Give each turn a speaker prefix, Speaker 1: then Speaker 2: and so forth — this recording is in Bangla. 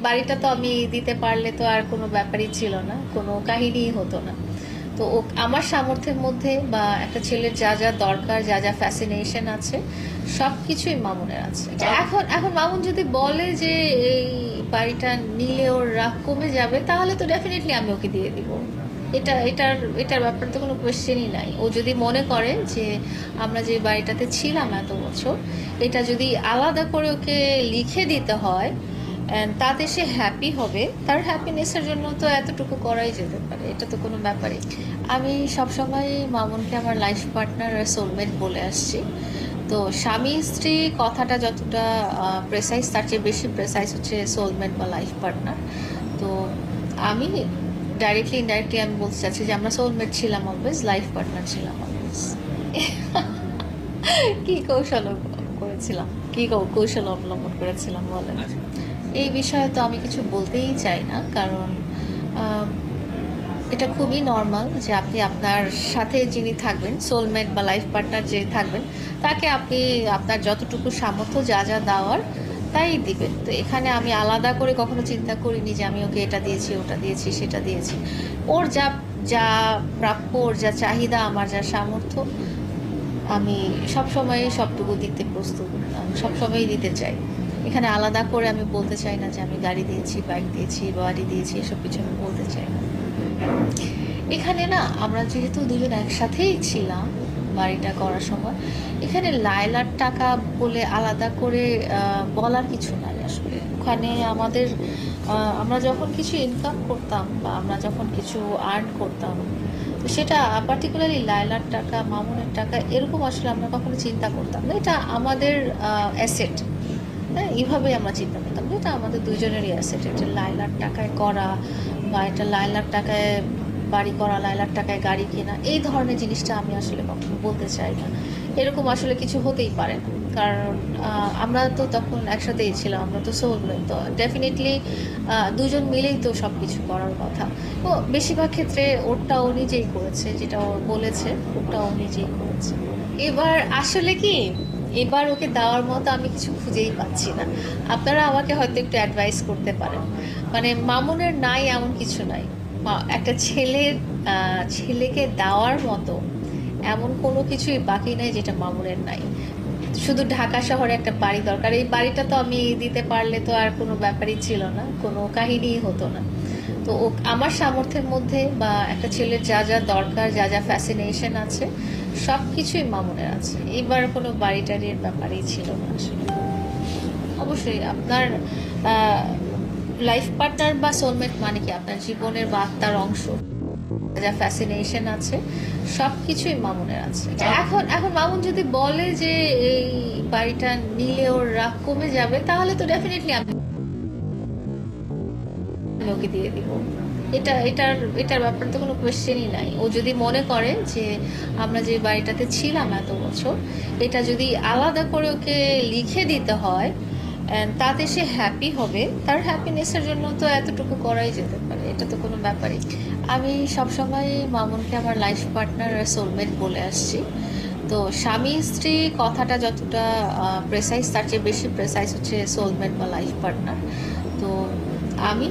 Speaker 1: বাড়িটা তো আমি দিতে পারলে তো আর কোনো ব্যাপারই ছিল না, কোনো কাহিনীই হতো না। তো আমার সামর্থ্যের মধ্যে বা একটা ছেলের যা যা দরকার, যা যা ফ্যাসিনেশন আছে, সব কিছুই মামুনের আছে। এখন এখন মামুন যদি বলে যে এই বাড়িটা নিলে ওর রাগ কমে যাবে, তাহলে তো ডেফিনেটলি আমি ওকে দিয়ে দিব। এটার ব্যাপারে তো কোনো কোয়েশ্চেনই নাই। ও যদি মনে করে যে আমরা যে বাড়িটাতে ছিলাম এত বছর, এটা যদি আলাদা করে ওকে লিখে দিতে হয় তাতে সে হ্যাপি হবে, তার হ্যাপিনেসের জন্য তো এতটুকু করাই যেতে পারে, এটা তো কোনো ব্যাপারই। আমি সবসময় মামুনকে আমার লাইফ পার্টনার আর সোলমেট বলে আসছি। তো স্বামী স্ত্রী কথাটা যতটা প্রেসাইজ, তার চেয়ে বেশি প্রেসাইজ হচ্ছে সোলমেট বা লাইফ পার্টনার। তো আমি ডাইরেক্টলি ইনডাইরেক্টলি আমি বলতে চাচ্ছি যে আমরা সোলমেট ছিলাম অলওয়েজ, লাইফ পার্টনার ছিলাম অলওয়েজ। কি কৌশল করেছিলাম, কি কৌশল অবলম্বন করেছিলাম বলেন? এই বিষয়ে তো আমি কিছু বলতেই চাই না, কারণ আহ, এটা খুবই নর্মাল যে আপনি আপনার সাথে যিনি থাকবেন, সোলমেট বা লাইফ পার্টনার যে থাকবেন, তাকে আপনি আপনার যতটুকু সামর্থ্য যা যা দেওয়ার তাই দিবেন। তো এখানে আমি আলাদা করে কখনো চিন্তা করিনি যে আমি ওকে এটা দিয়েছি, ওটা দিয়েছি, সেটা দিয়েছি। ওর যা যা প্রাপ্য, ওর যা চাহিদা, আমার যা সামর্থ্য, আমি সবসময় সবটুকু দিতে প্রস্তুত, আমি সবসময়ই দিতে চাই। এখানে আলাদা করে আমি বলতে চাই না যে আমি গাড়ি দিয়েছি, বাইক দিয়েছি, বাড়ি দিয়েছি, এসব কিছু আমি বলতে চাই না। এখানে না আমরা যেহেতু দুজন একসাথেই ছিলাম বাড়িটা করার সময়, এখানে লায়লার টাকা বলে আলাদা করে বলার কিছু নাই আসলে। ওখানে আমাদের আমরা যখন কিছু ইনকাম করতাম বা আমরা যখন কিছু আর্ন করতাম, তো সেটা পার্টিকুলারলি লায়লার টাকা, মামুনের টাকা, এরকম আসলে আমরা কখনো চিন্তা করতাম না। এটা আমাদের অ্যাসেট, হ্যাঁ, এইভাবেই আমরা চিন্তা করতাম যে এটা আমাদের দুজনেরই অ্যাসেট। এটা লায়লার টাকায় করা বা এটা লায়লার টাকায় বাড়ি করা, লায়লার টাকায় গাড়ি কেনা, এই ধরনের জিনিসটা আমি আসলে কখনো বলতে চাই না। এরকম আসলে কিছু হতেই পারে না, কারণ আমরা তো তখন একসাথেই ছিলাম, আমরা তো সোলমেট। তো ডেফিনেটলি দুজন মিলেই তো সব কিছু করার কথা। তো বেশিরভাগ ক্ষেত্রে ওরটা ও নিজেই করেছে, যেটা ও বলেছে ওটা ও নিজেই করেছে। এবার আসলে কি, এবার ওকে দেওয়ার মতো আমি কিছু খুঁজেই পাচ্ছি না। আপনারা আমাকে হয়তো একটু অ্যাডভাইস করতে পারেন। মানে মামুনের নাই এমন কিছু নাই, একটা ছেলেকে দেওয়ার মতো এমন কোনো কিছুই বাকি নাই যেটা মামুনের নাই। শুধু ঢাকা শহরে একটা বাড়ি দরকার, এই বাড়িটা তো আমি দিতে পারলে তো আর কোনো ব্যাপারই ছিল না, কোনো কাহিনীই হতো না। তো আমার সামর্থ্যের মধ্যে বা একটা ছেলের যা যা দরকার, যা যা ফ্যাসিনেশন আছে, সব কিছুই মামুনের আছে। এবার কোনো বাড়ি টাড়ির ব্যাপারই ছিল না আসলে। অবশ্যই আপনার লাইফ পার্টনার বা সোলমেট মানে কি আপনার জীবনের বা আত্মার অংশ, যা ফ্যাসিনেশন আছে, সব কিছুই মামুনের আছে। এখন এখন মামুন যদি বলে যে এই বাড়িটা নিলে ওর রাগ কমে যাবে, তাহলে তো ডেফিনেটলি আমি ওকে দিয়ে দিব। এটার ব্যাপারে তো কোনো কোয়েশ্চেনই নাই। ও যদি মনে করে যে আমরা যে বাড়িটাতে ছিলাম এত বছর, এটা যদি আলাদা করে ওকে লিখে দিতে হয় তাতে সে হ্যাপি হবে, তার হ্যাপিনেসের জন্য তো এতটুকু করাই যেতে পারে, এটা তো কোনো ব্যাপারই। আমি সবসময় মামুনকে আমার লাইফ পার্টনার আর সোলমেট বলে আসছি। তো স্বামী স্ত্রী কথাটা যতটা প্রেসাইজ, তার চেয়ে বেশি প্রেসাইজ হচ্ছে সোলমেট বা লাইফ পার্টনার। তো আমি